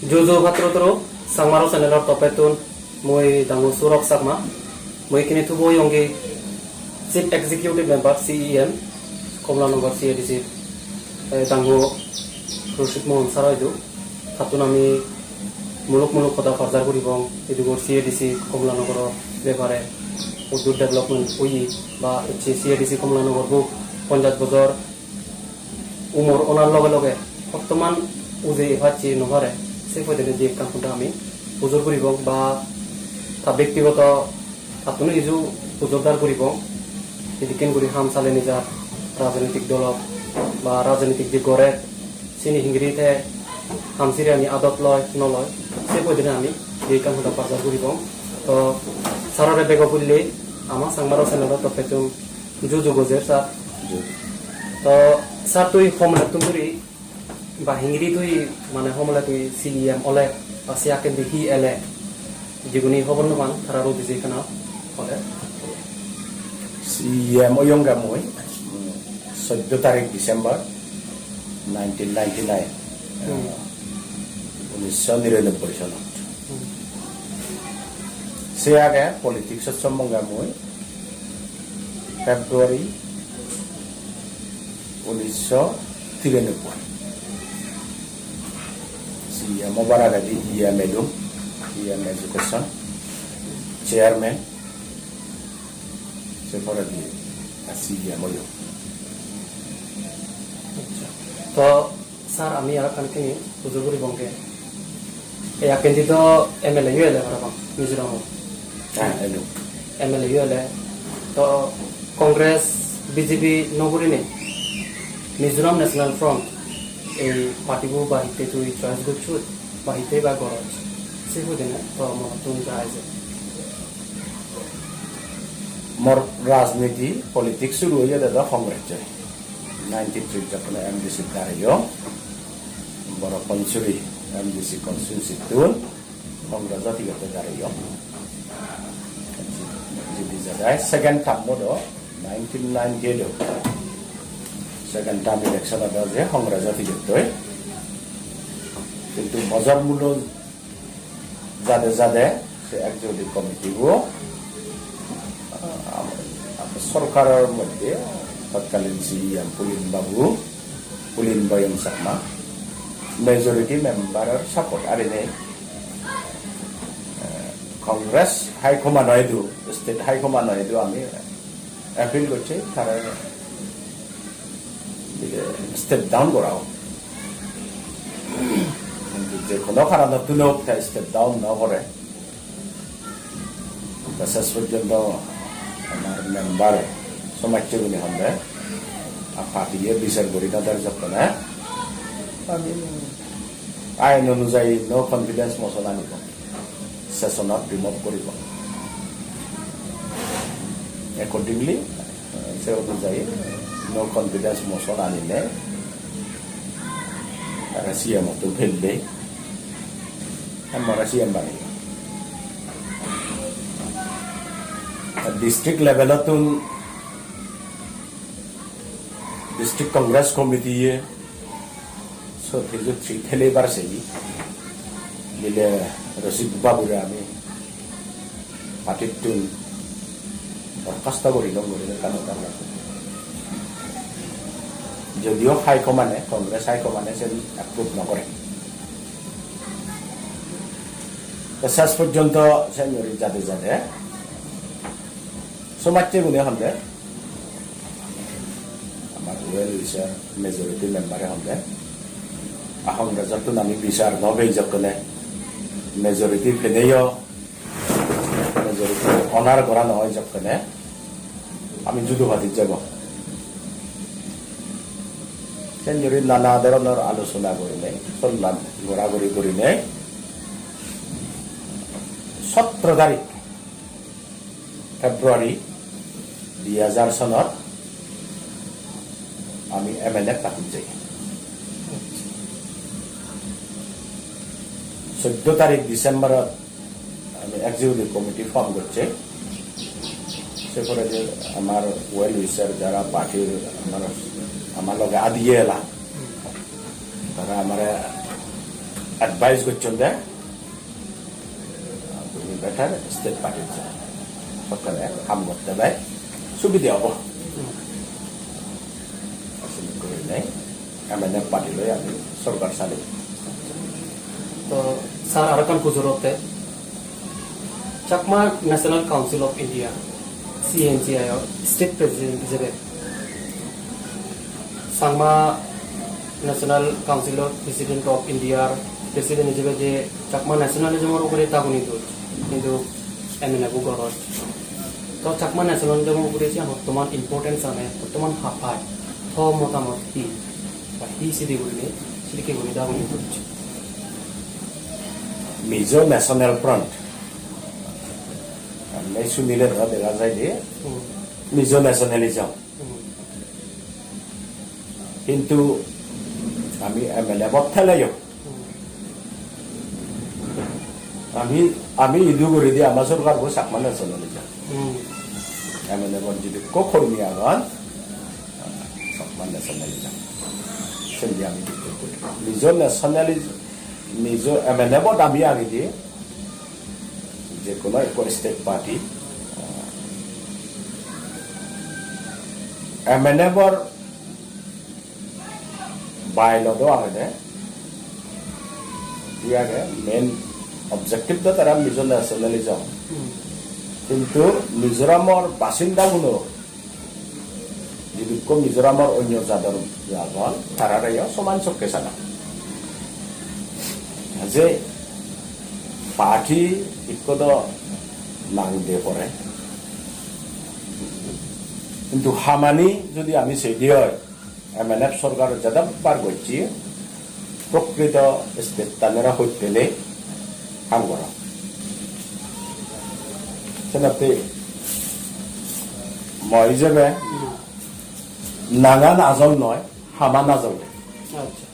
Jojo Patrotro, Sangmaro Senelor Topetun, Moi Dango Surok Sakma, Moi Kinitubo Yongi, Chief Executive Member, CEM, Komla Nogor CADC, Dango Rushik Mohon Saraidu, Tatunami Muluk Kota Fajar Guribong, Idugor CADC, Komla Nogor, Bevare, Udur Development, Uyi, Ba, CADC Komla Nogor Book, Ponjat Bozor, Umur Onar Loge, Ottoman Uze Hachi Novare. সেফাইতে যে কামটা আমি পুজোর করিব বা তা ব্যক্তিগত তাতনো ইজু পুজোরদার করিব এদিকেন করি হাম চালে নিজা রাজনৈতিক দল বা রাজনৈতিক যে গড়ে চিনি হিংগিরিতে হামচিরে আমি আদত লয় নলয় সেফাইতে আমি এই কামটা পাচার করিব তো সারারে বেগ করলে আমার সাংবাদিক চ্যানেলত তপেতুম জুজু গজের স্যার তো স্যার তুই সময় তুমি বা হিংগিরি তুই মানে সমলে তুই CEM অলে বা সিয়াকে দেখি এলে যেগুনি খবর নমান তারা রোদ যেখানে হলে CEM ওয়ঙ্গা মই 14 তারিখ ডিসেম্বর 1999 1999 সনত সিয়াকে পলিটিক্সত সম্বঙ্গা মই ফেব্রুয়ারি 1993 CEM Mobaragadi EM Edum, EM Education, Chairman, Separadi, CEM Oyo. তো স্যার আমি আর কানকে হুজুরগুড়ি বঙ্কে এই আকেন্দি তো MLA এলে বরাবর মিজোরাম হ্যাঁ এলো MLA এলে তো কংগ্রেস BJP নগরী নেই মিজোরাম ন্যাশনাল ফ্রন্ট এই পার্টিবো বাহিতে তুই চয়েস করছো বাহিতে বা গরজ সেগুলো না তো আমার তুমি যায় মোর রাজনীতি পলিটিক্স শুরু হয়ে দাদা কংগ্রেস 93 যখন MDC দাঁড়িয়ে বড় পঞ্চুরি MDC কনস্টিটিউন্সি তুল কংগ্রেস জাতিগত দাঁড়িয়ে যদি জায়গায় সেকেন্ড টার্ম মতো 1998 সেকেন্ড টার্ম ইলেকশন যে কংগ্রেস জাতিগত কিন্তু বজার মূল্য যাদের সে এক্সিকিউটিভ কমিটিও সরকারের মধ্যে তৎকালীন CEM পুলিন বয়ম শর্মা মেজরিটি মেম্বারের সাপোর্ট আর নেই কংগ্রেস হাইকমান্ড স্টেট হাইকমান্ড আমি অ্যাপিল করছি তারা স্টেপ ডাউন করাও যে কোনো কারণে তুলেও স্টেপ ডাউন না করে শেষ পর্যন্ত আমার মেম্বার সমাজগুলি হবে পার্টিয়ে বিচার করি তাদের যখন আমি আইন অনুযায়ী নো কনফিডেন্স মোশন আনিব সেশনত রিমুভ কৰিব একর্ডিংলি সে অনুযায়ী নো কনফিডেন্স মোশন আনিলে CEM তো ফেললে আমরা CEM বানিব ডিস্ট্রিক্ট লেভেলত ডিস্ট্রিক্ট কংগ্রেস কমিটি সঠিক খেলে পারছে মিলে রশিদ বাবুরে আমি পার্টির দরখাস্ত করি কারণ যদিও হাইকমান্ডে কংগ্রেস হাইকমান্ডে সে অ্যাপ্রুভ নকরে শেষ পর্যন্ত সেনিয়র যাতে সমাজে গুণে হলে আমার ওয়েল উইচার মেজরিটি মেম্বারে হলে কংগ্রেস যতন আমি বিচার নবে যতনে মেজরিটি ফেনেও মেজরিটি অনার করা নহয় যতনে আমি যুদ্ধ ভাতিত যাব সেঞ্জুরি নানা ধরনের আলোচনা করিলে চললাম ঘোরাঘুরি করিলে 17 তারিখ ফেব্রুয়ারি 2000 সনত আমি MLA পাতিত যাই 14 তারিখ ডিসেম্বরত আমি এক্সিকিউটিভ কমিটি ফর্ম করছে সেপরে যে আমার ওয়েল উইচার যারা পার্টির আমার লগে আদিয়ে এলা তারা আমার অ্যাডভাইস করছেন যে তুমি বেটার স্টেট পার্টির সরকারে কাম করতে দেয় সুবিধা হব করে নেই এমএনএফ পার্টি লই আমি সরকার চালিয়ে তো স্যার আরাকান কুজুরতে Chakma national council of India CNCI state president হিসেবে Sangma national council of president of ইন্ডিয়ার প্রেসিডেন্ট হিসেবে যে চাকমা ন্যাশনালিজমের উপরে তাগুনি দোষ কিন্তু এমএনএফ গড় তো চাকমা ন্যাশনালিজমের উপরে যে বর্তমান ইম্পর্টেন্স আনে বর্তমান হাফায় থ মতামত কি বা হি সিদি গুলি সিদিকে গুলি দাগুনি করছে মিজো ন্যাশনাল ফ্রন্ট এই শুনিলে ধরা দেখা যায় যে মিজো ন্যাশনালিজম কিন্তু আমি এমএলএ ঠেলাইও আমি ইদু করে দিয়ে আমার সরকার বসে চাকমা ন্যাশনালিজম এমএলএ যদি কর্মী আগান চাকমা ন্যাশনালিজম সেটি আমি মিজো ন্যাশনালিজম মিজো এমএলএ আমি আগে দিয়ে যে কোনো এক স্টেট পার্টি এমএনএফর বাইলতো আগে ইয়াকে মেইন অবজেক্টিভ তো তারা মিজো ন্যাশনালিজম কিন্তু মিজোরামর বাসিন্দাগুলো যদি মিজোরামর অন্য জাদর জাগল তারা সমান চক্কে চালা যে পার্টি ইকদ নাং দিয়ে পড়ে কিন্তু হামানি যদি আমি সেই হয় এমএনএফ সরকার যাদা বার করছি প্রকৃত স্টেটানেরা হইতেলে কাম করা সেনাতে মই হিসেবে নাঙা নাজল নয় হামা নাজল আচ্ছা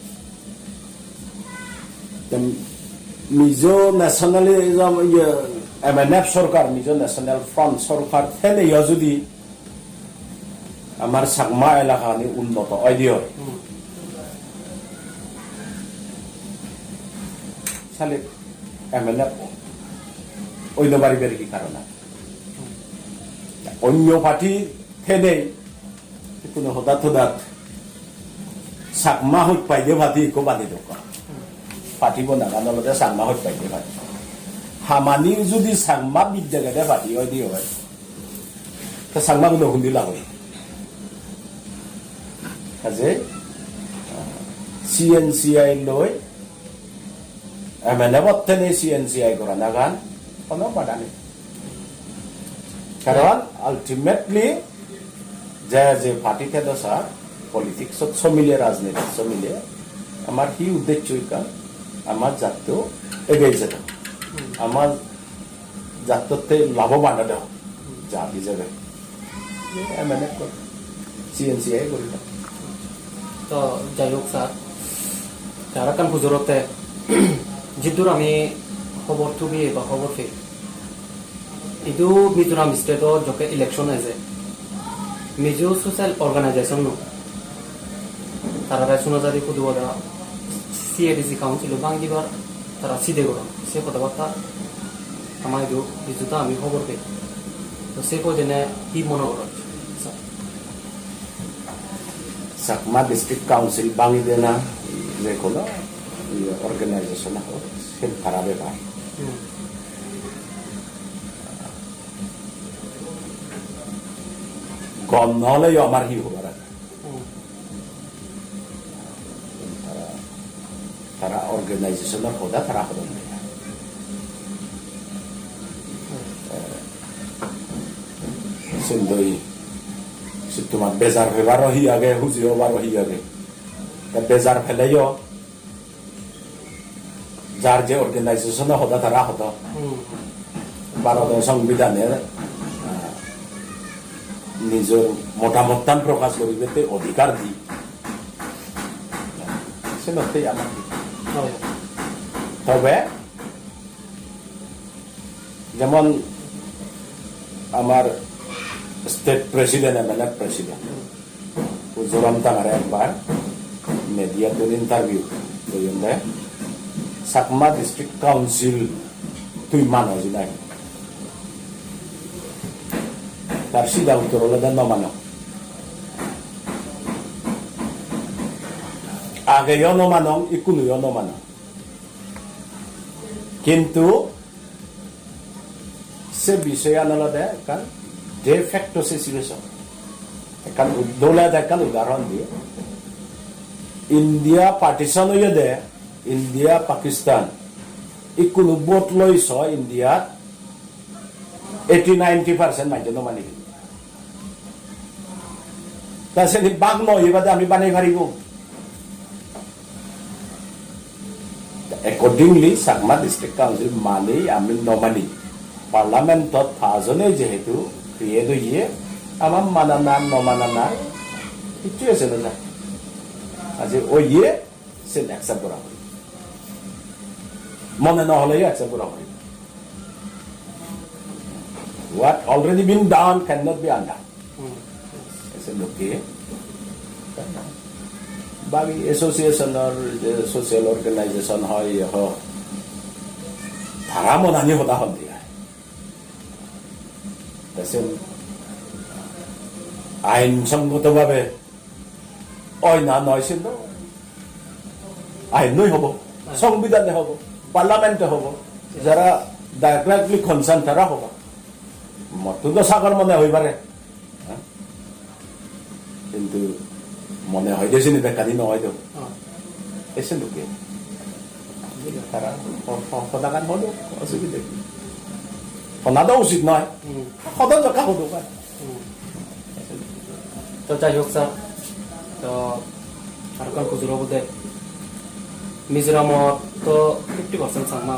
মিজো ন্যাশনালিজম এমএনএফ সরকার মিজো ন্যাশনাল ফ্রন্ট সরকার ফেলে যদি আমার চাকমা এলাকানি উন্নত হয় সালে এমএনএফ অন্য বাড়িবার কি কারণ অন্য পার্টি ফেলে কোনো হঠাৎ চাকমা হইত পাইলে ভাতি একো বাদে দোকান পাতিব নাগানলতে চাকমা হইত পাইলে ভাতি হামানি যদি চাকমা বিদ্যালয়তে পাতি হয় দিয়ে হয় তো চাকমা কোনো খুন্দি লাভ হয় যে CNCI লৈ এমএনএফত তেনে CNCI কৰা নাগান কোনো বাধা নেই কারণ আলটিমেটলি যে পার্টি থেকে স্যার পলিটিক্সত চমিলে রাজনীতি চমিলে আমার কি উদ্দেশ্য আমার জাতীয় এগিয়ে যেত আমার জাতীয়তে লাভবান দেওয়া যা হিসেবে এমএনএফ CNCI করি তো যাই হোক স্যার আরাকান কুজুরতে যিদুর আমি খবর থুবি বা খবর পেয়ে ইদু মিজোরাম স্টেটর যকে ইলেকশন আছে মিজো সোশ্যাল অর্গানাইজেশন তারা সোনাজারি কুদুয়ারা CADC কাউন্সিল বাঙ্গিবার তারা সিদে গড় সে কথাবার্তা আমার ইদু ইজুতা আমি খবর পেয়ে তো সে কদিনে কি মনে কর চাকমা ডিস্ট্রিক্ট কাউন্সিল বাঙি দেনা যে কোনো অর্গানাইজেশন হোক সে খারাপ ব্যাপার গম নহলেও আমার কি হবার তারা অর্গানাইজেশনের হোদা তারা হবেন সুন্দরী তোমার বেজার ফেবার হি আগে হুজিও বার হি আগে বেজার ফেলেও যার যে অর্গানাইজেশন হতা তারা হতো ভারতের সংবিধানের নিজের মতামত প্রকাশ করিবে অধিকার দি সে নতেই আমার তবে যেমন আমার state president MNF president Zoram তাঙারে একবার মিডিয়াতে ইন্টারভিউ লইন Sakma District Council তুই মানো যে নাই তার সিধা উত্তর হলো দেন মানো আগেও নমানো ইকুনুও নমানো কিন্তু সে বিষয় আনলদে কারণ de facto situation এখান দৌলত এখান উদাহরণ দিয়ে ইন্ডিয়া পার্টিশন হয়ে দে ইন্ডিয়া পাকিস্তান ই কোনো ভোট লইছ ইন্ডিয়াত 80-90% মানুষ নমানি তাছাড়া বাঘ নয় এবারে আমি বানাই পারিব accordingly Sakma District Council মানে আমি নমানি পার্লামেন্টত ফাজনে যেহেতু ক্রিয়েট হইয়ে আমার মানা না নমানা না কিছু আছে না আজ ওই ইয়ে সে অ্যাকসেপ্ট করা হয় মনে না হলেই অ্যাকসেপ্ট করা হয় what already been done cannot be undone এসে লোকে বাকি এসোসিয়েশনের যে সোশ্যাল অর্গানাইজেশন হয় তারা মনানি হতা হন দিয়ে আইনসঙ্গতভাবে ওই না নয় সিদ্ধ আইনই হব সংবিধানে হব পার্লামেন্টে হব যারা ডাইরেক্টলি কনসার্ন তারা হব মতো সাগর মনে হইবারে কিন্তু মনে হয় দেশে বেকারি নয় তো এসে লোকে তারা সদাগান হলো অসুবিধা কি শোনাটা উচিত নয় সদা জকা হতো তো যাই হোক স্যার তো আৰু কাণ খুজুৰ হ'ব দে মিজোৰামত তো 50% চাংমা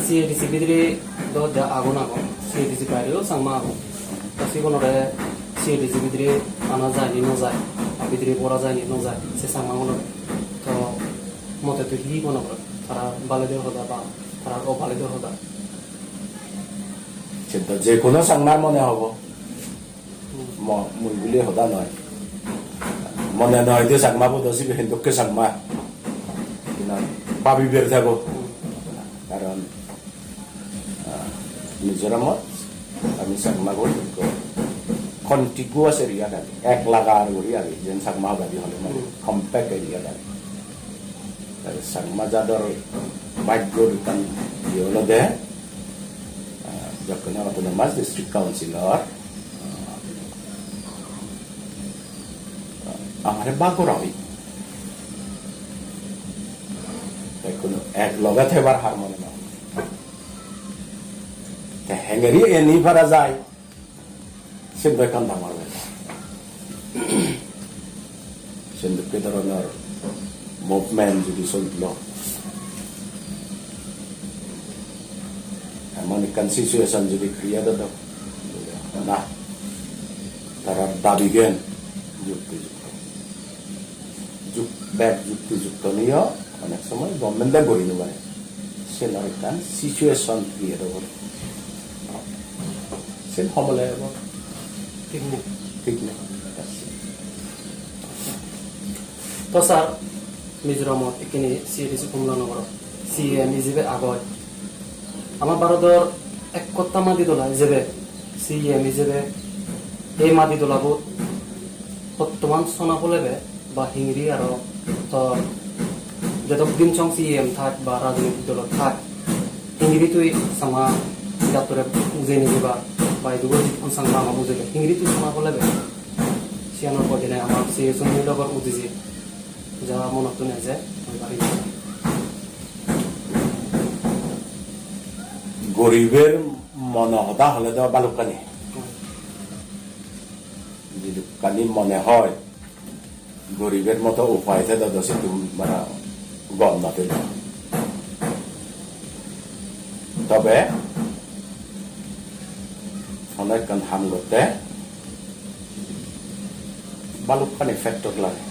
চি এ ডি চি ভিতরে তো আগুন আগুন সি এ ডি চি বাইরেও চাংমা আগুন তো সিগনরে সি এ ডি চি ভিতরে আনা যায় নি নযায় ভিতরে পড়া যায় নি নযায় সে চাংমাগুলো তো মতে তো কি মনে করে তারা বালিদের হদা বা তারা অবালিদের হদা সেটা যে কোনো সাংমার মনে হব মুলগুলি হদা নয় মনে নয় যে সাংমা বদসি হিন্দুকে সাংমা পাবি বের থাকো কারণ মিজোরামত আমি সাংমা করি কন্টিগুয়াস এরিয়া থাকে এক লাগার করি আগে যেন সাংমা বাদি হলে মানে কম্প্যাক্ট এরিয়া থাকে সাংমা যাদের ভাগ্যর কান ইয়ে হলো দে যখন অটোনমাস ডিস্ট্রিক্ট কাউন্সিলর আমার বাগরা হই কোনো এক লগে থেবার হার মনে না হ্যাঙ্গারি এনি ভাড়া যায় সিন্ধু এখন দামার সিন্ধুকে ধরনের মুভমেন্ট যদি চলল এমন একখান সিচুয়েশন যদি ক্রিয়েট হতো না তারা দাবি জ্ঞান যুক্তিযুক্ত নিয়েও অনেক সময় গভর্নমেন্টে গড়ি নেবারে সেনার একখান সিচুয়েশন ক্রিয়েট হব সে সমলে হব ঠিক নেই তো স্যার মিজোরামত এইখিনি চি A D C কমলানগৰত C M হিচাপে আগত আমাৰ ভাৰতৰ এক কটা মাটি তোলা হিচাপে চি এম হিচাপে এই মাটি তোলাবোৰ বৰ্তমান চনাফলেবে বা হিংৰি আৰু তোৰ যেতক দিনচং চি এম থাক বা ৰাজনৈতিক দলত থাক হিংৰিটোই চামা কিতাপটোৰে বুজাই নিদিবা বা এইটো যিখন চাংমা আমাৰ বুজাইলে হিংৰিটো চনাফলেবে চিয়ানৰ পদিনে আমাৰ চি এ চুমিৰ লগত উঠিছে যা মনতো নেযায় গরিবের মনহতা হলে তো বালুকানি যদি কানি মনে হয় গরিবের মতো উপায় থাকে দশে মানে গম না পেল তবে অনেক কান হাম করতে বালুকানি ফ্যাক্টর লাগে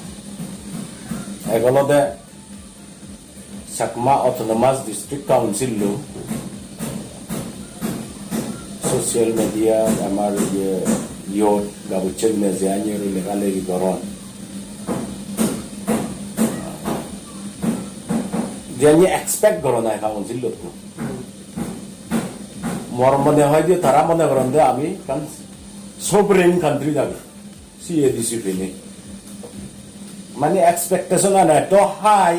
এগুলোতে সাকমা অটোনমাস ডিস্ট্রিক্ট কাউন্সিল লো social media আমার ইয়ত গাবুচের মেজানির লেগালেগি গরন যে আমি এক্সপেক্ট করো না কাউন্সিল লোক মোর মনে হয় যে তারা মনে করেন যে আমি সোভরেন কান্ট্রি যাবে সিএ ডিসিপ্লিনে মানে এক্সপেকটেশন না এত হাই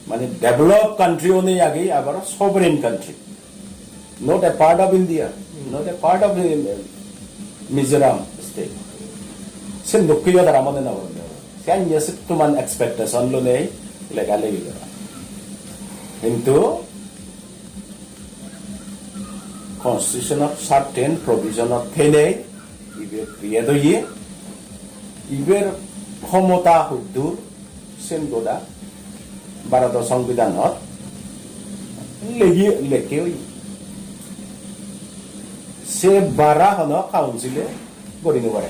মানে ডেভেলপ কান্ট্রি নেই আগে আবার sovereign country not a part of India, not a part of Mizoram state. Sen dukhiya dara mone na hono. Kan yesik tuman expectation lo nei legal gila. Into constitution of certain provision of thene ibe kriya do ye iber ক্ষমতা হুদ্দুর sen goda Bharat সংবিধানত legi lekeu সে বারা হন কাউন্সিলে গড়ি নপারে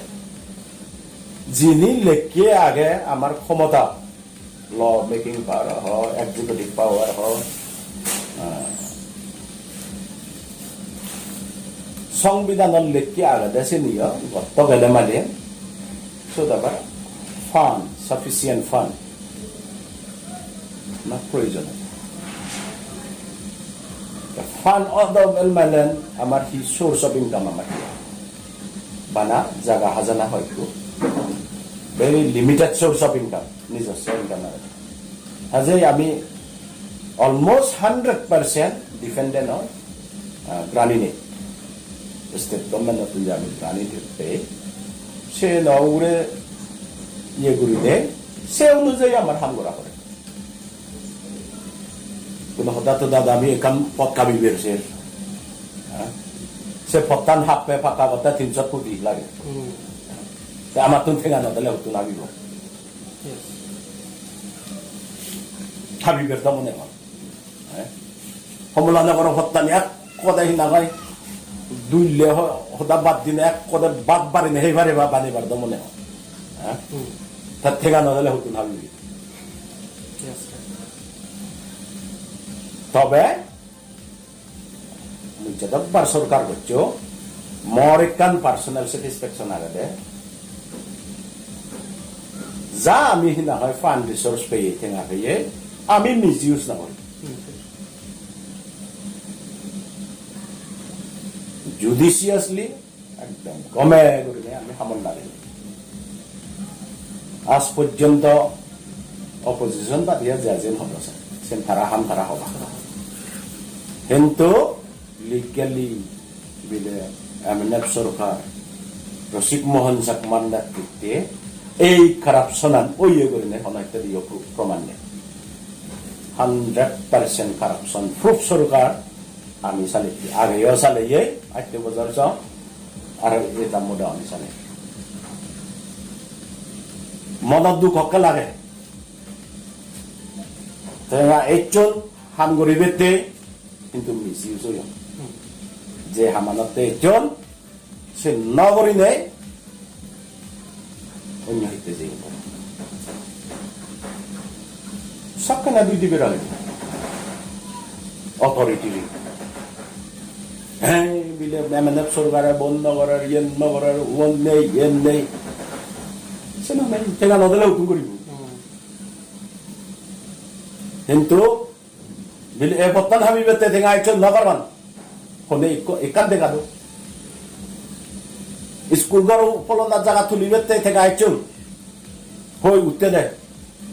যিনি লেখে আগে আমার ক্ষমতা ল মেকিং পাওয়ার হ এক্সিকিউটিভ পাওয়ার হ সংবিধানের লেখে আগে দেশে নিয়ে গত গেলে মানে সুতরাং ফান্ড সাফিসিয়েন্ট ফান্ড না প্রয়োজন Fund other Melmalan amar hi source of income amar bana jaga hazana hoyto very limited source of income নিজস্ব income haje ami almost 100% dependent on granine state government of India granine pay se naure ye guri de se অনুযায়ী আমার হাম করা করে কোনো হঠাৎ দাদা আমি একাম পথ কাবি বেরছে সে পথান হাপে ফাঁকা কথা 300 কোটি লাগে আমার তো ঠেঙা না দিলে হতো নাবিব কাবি বেরতা মনে হয় সমলা নগর হত্যানি এক কদাই নাগাই দুইলে হদা বাদ দিনে এক কদে বাদ বাড়িনে সেইবারে বা বানিবার তো মনে হয় তার ঠেঙা না দিলে হতো নাবিবি তবে যতবার সরকার করছো মোর একখান পার্সোনাল স্যাটিসফ্যাকশন আগে যা আমি না হয় ফান্ড রিসোর্স পেয়ে ঠেঙা পেয়ে আমি মিস ইউজ না করি জুডিশিয়াসলি একদম কমে করে আমি হামল লাগে আজ পর্যন্ত অপোজিশন পার্টিয়া যেন হল সেন তারা হাম তারা হবা কিন্তু লিগালি বিলে এমএনএফ সরকার রসিক মোহন চাকমার নেতৃত্বে এই কারাপশনান ওইয়ে করে নেই অনেকটা দিয়ে প্রমাণ নেই 100% কারাপশন প্রুফ সরকার আমি চালাই আগেও চালাই 8 বছর যাও আর এটা মোটা আমি চালাই মনত দুঃখ লাগে একজন হাম গরিবেতে কিন্তু মিস ইউজ হইল যে হামানতে একজন সে নগরী নেই অন্য হইতে যে সবখানে দুই দিকে রাখে অথরিটি হ্যাঁ বিলে এমএনএফ সরকারের বন্ধ করার ইয়েন করার ওন নেই ইয়েন নেই সে না নেই ঠেকা নদলে হুকুম করিব কিন্তু বিলে এ পত্তান হামি বেতে ঠেকা একজন নগরবান হনে একান দেখা দো স্কুল ঘর উপলনার জায়গা তুলি বেতে ঠেকা একজন হই উঠতে দেয়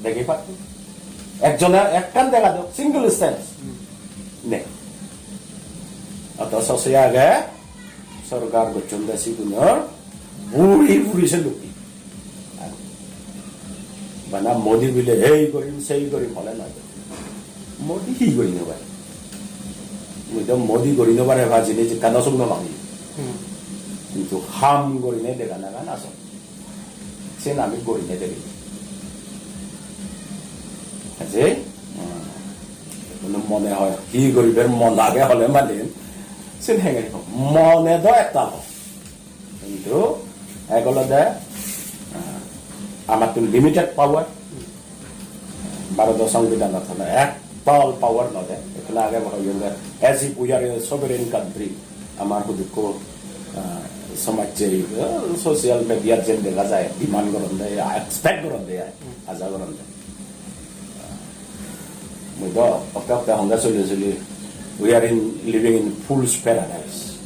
দেখি পাত একজনের একখান দেখা দো সিঙ্গল স্ট্যান্স নে অথচ সে আগে সরকার গঠন দেশি গুণর বুড়ি বুড়ি সে লুকি মানে মোদী বিলে এই করিম সেই করিম হলে না মোদী কি করি নবারে মুই তো মোদী করি নবারে ভাজিলে যে কানা শুকনো মাগি কিন্তু হাম করি নাই দেখা না গান আসো সে আমি করি নাই দেখি যে মনে হয় কি করিবের মন আগে হলে মানে সে ভেঙে মনে তো একটা কিন্তু এগুলো দেয় আমার তো লিমিটেড পাওয়ার ভারতীয় সংবিধান এক তল পাওয়ার নদে এখানে আগে age if we are A sovereign country আমার হুদুক সমাজ সোশিয়াল মিডিয়ার যেন দেখা যায় ডিমান্ড করন দেয় এক্সপেক্ট করন দেয় আশা করন দেয় Mình đó, các hong đã xử we are living in fool's paradise.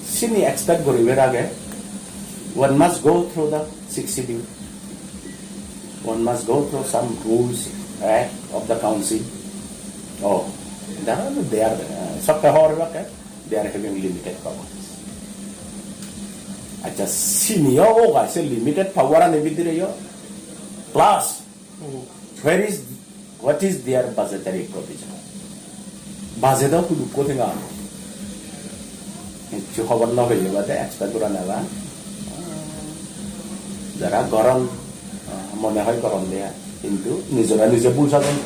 Sini expect goriberage, one must go through the 6 schedule. One must go through some rules of the council. Oh, they are they are having limited powers. Acha senior oga say limited power and everything. Plus, what is their budgetary provision? Budget of who go thing on. If you have no value, but the expert to run around. There are goron, monahoi goron there into Nizora Nizabul Southern.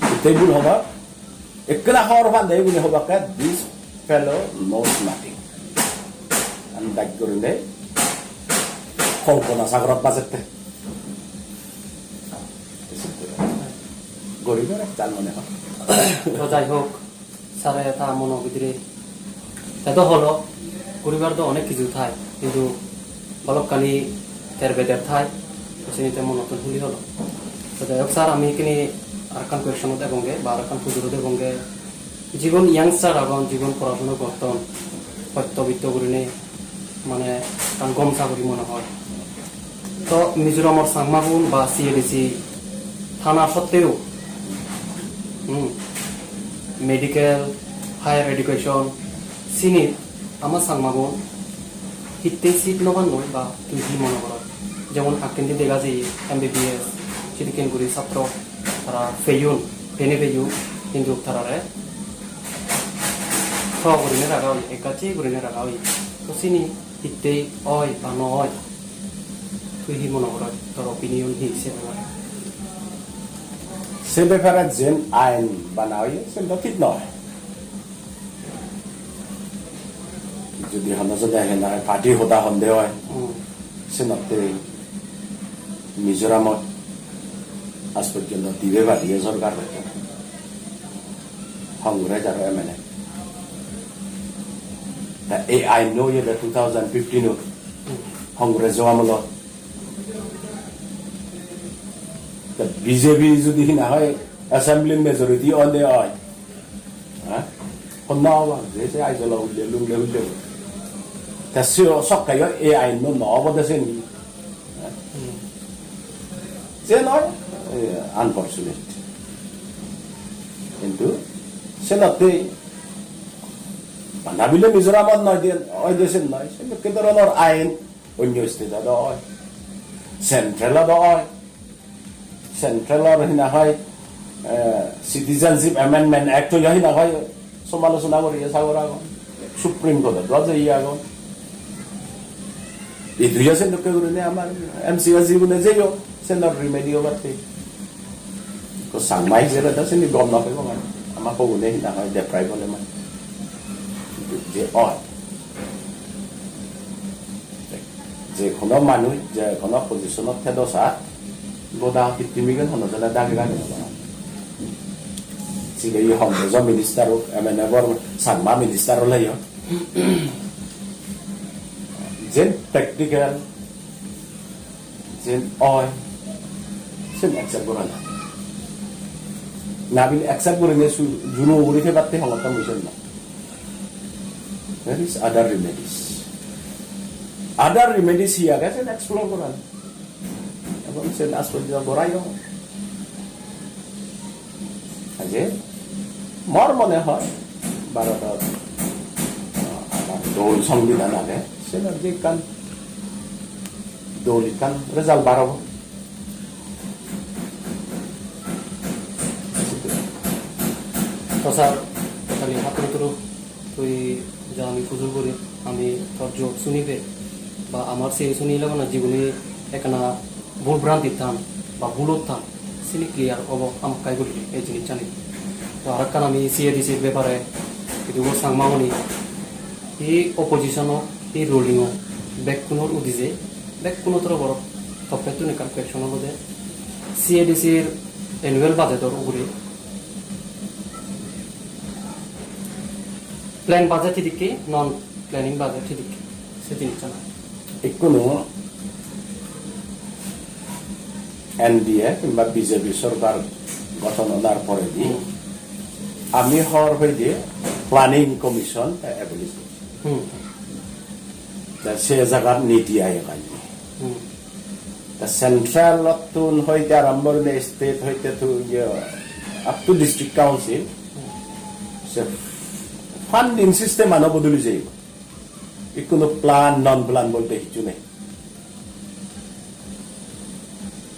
The table hover, a Kala one day will have this fellow knows nothing. And that during the Hongkong Sagrat Bazette. Goriber চাল মনে হয় তো যাই হোক স্যারে তা মনো ভিতরে এত হলো পরিবার তো অনেক কিছু থাই কিন্তু বলকানি তের বেদের থাই সেনিতে মনতন হুলি হলো তো যাই হোক স্যার আমি কিনি আরকান কোয়েকশন দেবঙ্গে বা আরকান পুজোর দেবঙ্গে জীবন ইয়াংস্টার আগন জীবন পড়াশোনা করতন সত্যবিত্ত করিনে মানে কারণ গমসা করি মনে হয় তো মিজোরামর সাংমাগুন বা সিএডিসি থানা সত্ত্বেও মেডিকেল হায়ার এডুকেশন চিনি আমার সাংমাগুন হিতে সিট নবান নয় বা তুই কি মনে কর যেমন আকেন্দি দেখা যায় MBBS চিটিকেনগুড়ি ছাত্র তারা ফেনে ফেয়ুন কিন্তু তারারে সগরিনে রাখা হয় একাচি গরিনে রাখা হয় তো চিনি হিতে হয় বা নয় তুই কি মনে কর তোর অপিনিয়ন হিসেবে সে ব্যাপারে যে আইন বানাই সেটা ঠিক নয় যদি হনজনে হেনা পার্টি হতা সন্দেহ হয় সে নতে মিজোরামত আজ পর্যন্ত দিবে বাড়িয়ে সরকার কংগ্রেস আর MNA এই আইন নয় 2015 কংগ্রেস আমলত বিজেপি যদি না হয় অ্যাসেম্বলি মেজরিটি অনে হয় হ্যাঁ হন্নাওয়া যে আইজলা উল্লে লুংলে উল্লে তা সকাই এই আইন নবদেশে নি যে নয় আনফর্চুনেট কিন্তু সেনাতে বানাবিলে মিজোরামত নয় দিয়ে ওই দেশের নয় সে কি ধরনের আইন অন্য স্টেটত হয় সেন্ট্রালত হয় সেন্ট্রালৰ হিনা হয় সিটিজেনশিপ এমেন্ডমেন্ট এক্ট হিনা হয় সমালোচনা কৰি চাবৰ আগত সুপ্রিম কোর্টত রজে আগত এই দুই আছে লোকে করে আমার MCA জীবনে যেও সেন্টার রিমেডিও বাতে তো সাংমাই যেটা আছে নি গম না পাবো মানে আমার কোনে হিনা হয় ডেপ্রাইভ হলে মানে যে যে কোনো মানুষ যে কোনো পজিশনত থেদো সা গোদা পৃথিবীকে হনজনে দাগে দাগে 지금 이 홍보자 미니스터로 MNA 상마 미니스터로 해요. 젠 practical 젠 oil 젠 accept করনা 나빌 accept করনে 주로 우리게 받대 홍었다 무슨나 there is other remedies here guys and explore করনা এবং সেন আসপদিয়া বড়াইও আজে মর মনে হয় ভারতের আমার দৌল সংবিধান আছে সেটার যে কান দৌল কান রেজাল্ট বাড়াবো তো স্যার তাহলে হাতের তোর তুই যা আমি পুজো করি আমি তোর যোগ শুনিবে বা আমার সেই শুনিলে না জীবনে একখানা ভুল ভ্রান্তি থাম বা ভুলত থাম সিনি ক্লিয়ার হব আমার কাই করি এই জিনিস জানি তো আর একখান আমি CADCর ব্যাপারে কিন্তু সাংমামনি এই অপোজিশনক এই রোলিংও ব্যাকুণর উদিছে ব্যাকুণর বড় তফেতো নেকার কোয়েকশন হলে CADCর এনুয়াল বাজেটর উপরে প্ল্যান বাজেট দিকে নন প্ল্যানিং বাজেট দিকে সে জিনিস জানা একুনো NDA কিংবা বিজেপি সরকার গঠন হওয়ার পরে দিয়ে আমি হওয়ার হয়ে দিয়ে প্ল্যানিং কমিশন এবলিশ হুম সে জায়গার নীতি আয়োগ আইনি হুম সেন্ট্রাল হইতে আরম্ভ করে স্টেট হইতে তো up to district council say funding system আনো বদলি যাইব কোনো প্ল্যান নন প্ল্যান বলতে কিছু নেই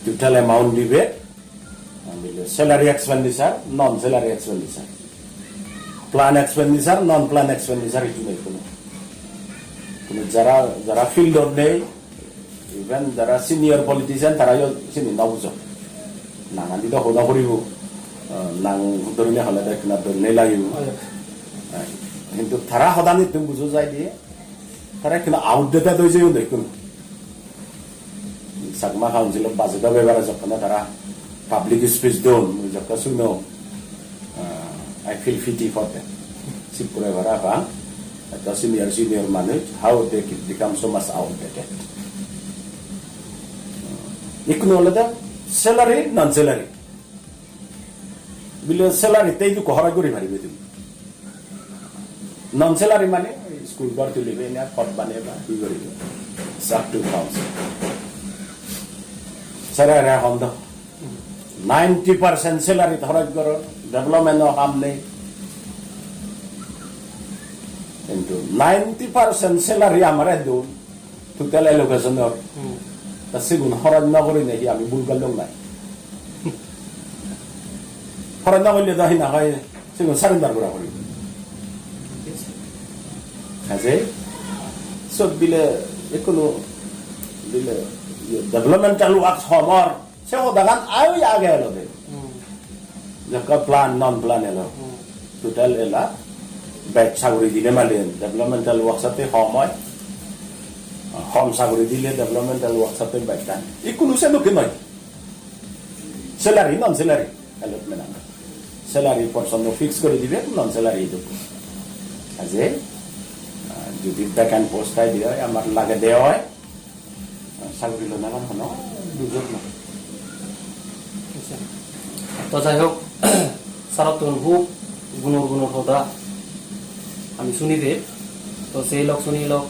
টোটাল অ্যামাউন্ট দিবে স্যালারি এক্সপেন্ডিচার নন স্যালারি এক্সপেন্ডিচার প্ল্যান এক্সপেন্ডিচার নন প্ল্যান এক্সপেন্ডিচার কিছু নেই কোনো যারা যারা ফিল্ডত নেই ইভেন যারা সিনিয়র পলিটিশিয়ান তারাও চিনি নবুঝ নাঙা দিলে সদা কৰিব নাং ধৰিলে হ'লে কিনা ধৰিলে লাগিব কিন্তু তারা সদানি তুমি বুঝো যাই দিয়ে তারা কিন্তু আউটডেটেড হয়ে যাই দেখুন সাকমা কাউন্সিলত বাজেট ব্যবহার যখন তারা পাবলিক স্পিচ দন যখন শুনো I feel pity for that সিপুরে ভাড়া বা একটা সিনিয়র মানুষ how they become so much outdated ইকুনো হলে স্যালারি নন স্যালারি বিলে স্যালারি তেই তো কহরা করে পারিবে তুমি নন স্যালারি মানে স্কুল ঘর তুলিবে না ফট বানিয়ে কি করিবে সাপ টু কাউন্সিল স্যালারি হন্দ 90% স্যালারি খরচ করো ডেভেলপমেন্টও কাম নেই কিন্তু 90% স্যালারি আমার দিন টোটাল এলোকেশনের তা সেগুন খরচ না করি নাকি আমি ভুল করলাম নাই খরচ না করলে দাহি না হয় সেগুন সারেন্ডার করা করি আছে সব বিলে এখনো বিলে developmental work হমর say Dagan I আগে এলো দে যখন প্ল্যান নন প্ল্যান এলো টোটাল এলা ব্যাচ সাগরি দিলে মানে ডেভেলপমেন্টাল ওয়ার্ক সাথে সময় হম সাগরি দিলে ডেভেলপমেন্টাল ওয়ার্ক সাথে ব্যাচটা এই কোনো সে লোকে নয় salary non salary allotment salary person fix করে দিবে নন স্যালারি দেবো আজে যদি ভ্যাকান্ট পোস্ট দিয়ে হয় আমার লাগে দেওয়া হয় চাকরি লোন এখন কোনো দুর্যোগ না তো যাই হোক সারাতন খুব গুণর হদা আমি শুনি দে তো সেই লোক শুনি লোক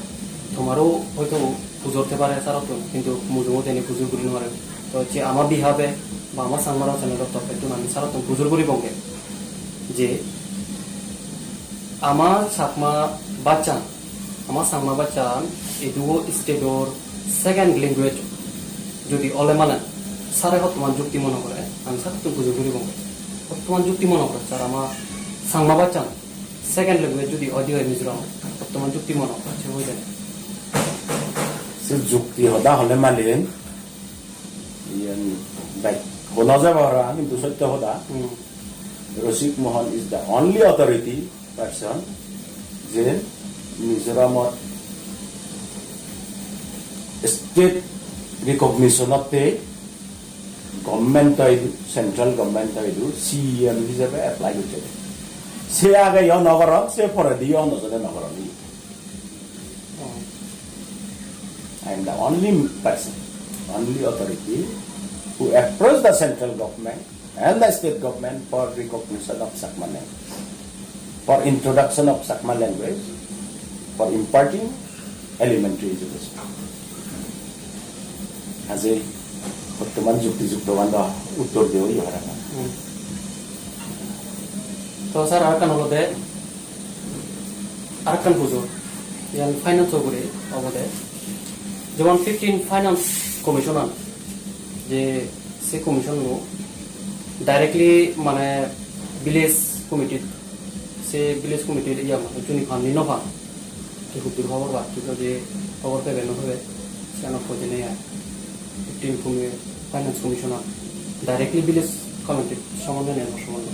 তোমারও হয়তো পুজোরতে পারে সারাতন কিন্তু মুজুমো তেনে পুজোর করি নোৱাৰে তো হচ্ছে আমার বিহাবে বা আমার সাংমারা চ্যানেলের তরফে আমি সারাতন পুজোর করি বঙ্গে যে আমার সাকমা বাচ্চান আমার সাংমা বাচ্চান এই দুটো স্টেটর সেকেন্ড ল্যাঙ্গুয়েজ যদি অলে মানে সারে বর্তমান যুক্তি মনে করে আমি সারাতন পুজো করি বঙ্গে বর্তমান যুক্তি মনে করে স্যার আমার সাংমা বাচ্চান সেকেন্ড ল্যাঙ্গুয়েজ যদি অডিও মিজোরাম বর্তমান যুক্তি মনে করে সে হয়ে যায় সে যুক্তি হদা হলে মালিন শোনা যাব কিন্তু সত্য হদা Rasik Mohan is the only authority person যে মিজোরামত স্টেট রিকগনিশনতে গভর্নমেন্ট সেন্ট্রাল গভর্নমেন্ট CEM হিসাবে এপ্লাই করছে সে আগে ইয় নগর সে পরে দিয়ে নজরে নগর I am the only person, only authority who approached the central government and the state government for recognition of Sakma language, for introduction of Sakma language, for imparting elementary education. As a বর্তমান যুক্তিযুক্ত বান্ধব উত্তর দেওয়াই হারা তো sir আরেকখান হলো দে আরেকখান পুজো যেমন finance করে অবদে যেমন 15 ফাইন্যান্স কমিশনার যে সে কমিশন ডাইরেক্টলি মানে ভিলেজ কমিটির সে ভিলেজ কমিটির ইয়া মানে জুনি ফান্ড নিনো ফান্ড কি হুতুর খবর বা কিন্তু যে খবর পেবে নহবে সে আমার খোঁজে নেই 15 ফাইন্যান্স কমিশনার ডাইরেক্টলি ভিলেজ কমিটির সম্বন্ধে নেন সম্বন্ধে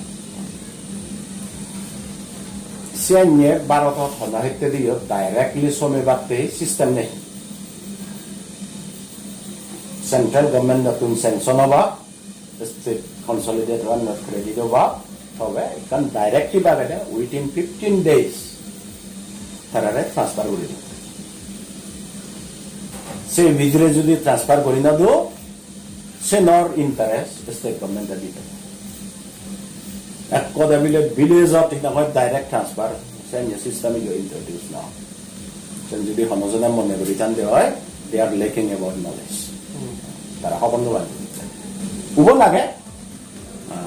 সিয়াnye ভারতত সদাহিত্য দিয়ে ডাইরেক্টলি চলিবাতে সিস্টেম নেই সেন্ট্রাল গভর্নমেন্ট নতুন স্যাংশন হবা state consolidate one not credit হবা তবে এখন ডাইরেক্টলি ভাবে উইথিন 15 days তারা ট্রান্সফার করে দেবে সে ভিতরে যদি ট্রান্সফার করি না দো senor interest state government dito. At koda village of direct transfer sen system is introduced now. Sen যদি হনজনা মনে করি জানতে হয় they are lacking about knowledge. তারা খবর নয় উব লাগে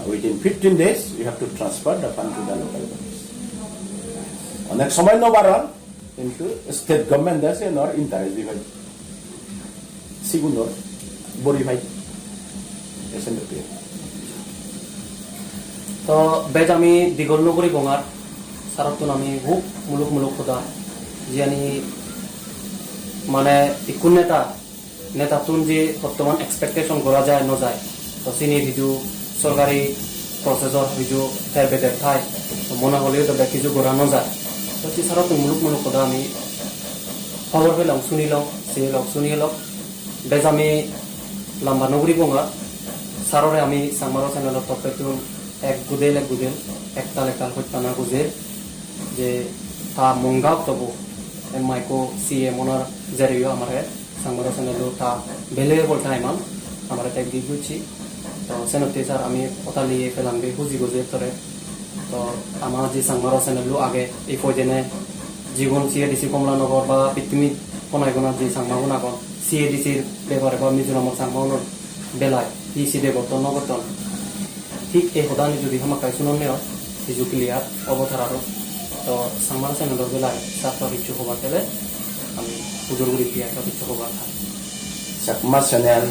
within 15 days you have to transfer the fund to the local government. অনেক সময় নবারণ কিন্তু স্টেট গভর্নমেন্ট আছে নর ইন্টারেস্ট দিবে সিগুনর বড়ি ভাই এসেন তো বেজ আমি দীঘল নগরী গঙার সারতুন আমি হুক মুলুক খোদা জিয়ানি মানে ইকুন নেতা তুন যে বর্তমান এক্সপেকটেশন করা যায় ন যায় তো চিনি ভিজু সরকারি প্রসেসর ভিজু ফের বেদের ঠাই মনে হলেও তো কিছু গড়া ন যায় তো সে সারতুন মুলুক খোদা আমি খবর পেলাম শুনিলাম বেজ আমি লাম্বা নগরী গঙা সাররে আমি সাংমারো চ্যানেলত তপেতুন এক গুদেল একতাল হত্যানা গুজেল যে তা মঙ্গাও তবু মাইকো সিএ মনার জেরিও আমার সাংবাদিক চ্যানেল তা ভ্যালুয়েবল টাইম আমার এক দি গুছি তো সেনতে স্যার আমি কথা নিয়ে পেলাম বে হুজি গুজে তরে তো আমার যে সাংবাদিক চ্যানেল আগে এই পর্যন্ত জীবন সিএডিসি কমলানগর বা পৃথিবী কোনাইগোনা যে সাংবাদিক সিএডিসির ব্যাপারে বা মিজোরামের সাংবাদিক বেলায় কি সিদে গঠন নগঠন ঠিক এই সদানি যদি আমাকে শুননে হয় সিজু ক্লিয়ার অবতার তো সাংবাদিক চ্যানেলের বেলায় সাতটা কিছু খবর পেলে আমি পুজোরগুড়ি দিয়ে একটা কিছু খবর থাকি Sakma channel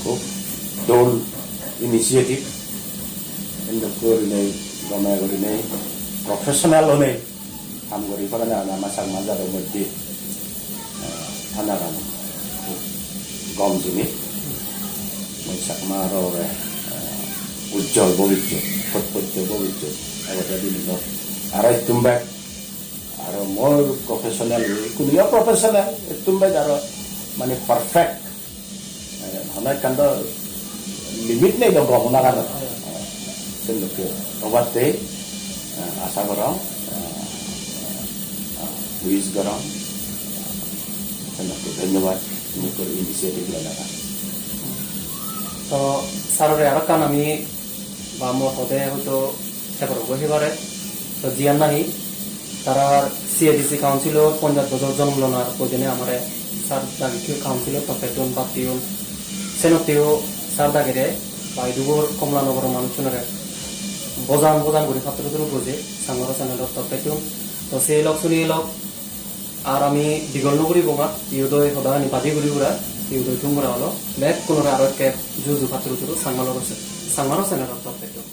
খুব দৌল ইনিশিয়েটিভ কিন্তু করিলেই গমে করিলেই প্রফেশনাল হলে কাম করি পারে না আমার সাংমা যাদের মধ্যে আনাগান গম জিনিস মই চাকমাৰ উজ্জ্বল ভৱিষ্যত আগতে দিনত আৰু তুম্বাক আৰু মোৰ প্ৰফেচনেল কোনোবা প্ৰফেচনেল তুম্বাক আৰু মানে পাৰফেক্ট আমাৰ কাণ্ড লিমিট নাই দক গমনা কাৰণে তেনেকৈ অবাতে আশা কৰাওঁ উইজ কৰাওঁ তেনেকৈ ধন্যবাদ মোক ইনিচিয়েটিভ লগা তো সাররে আর কান আমি বা মোর হতে হয়তো সেবার বহিবারে তো জিয়ান নাহি তারা সিএডিসি কাউন্সিলর 50 বছর জন্মলনার প্রয়োজনে আমার সার দাগি কাউন্সিলর তপেজন বাতিউল সেনতেও সার দাগেরে বা ইদুগর কমলানগর মানুষজনের বজান করে ছাত্রদের বুঝে সাংবাদ চ্যানেলত তপেজন তো সেই লক শুনি লক আর আমি দীঘল নগরী বঙা ইউদয় সদা নিপাতি গুড়ি উড়া ইউদয় তুমরা হলো ব্যাগ কোনো আর এক জুজু ছাত্র সাংবাদ চ্যানেলত তপেজন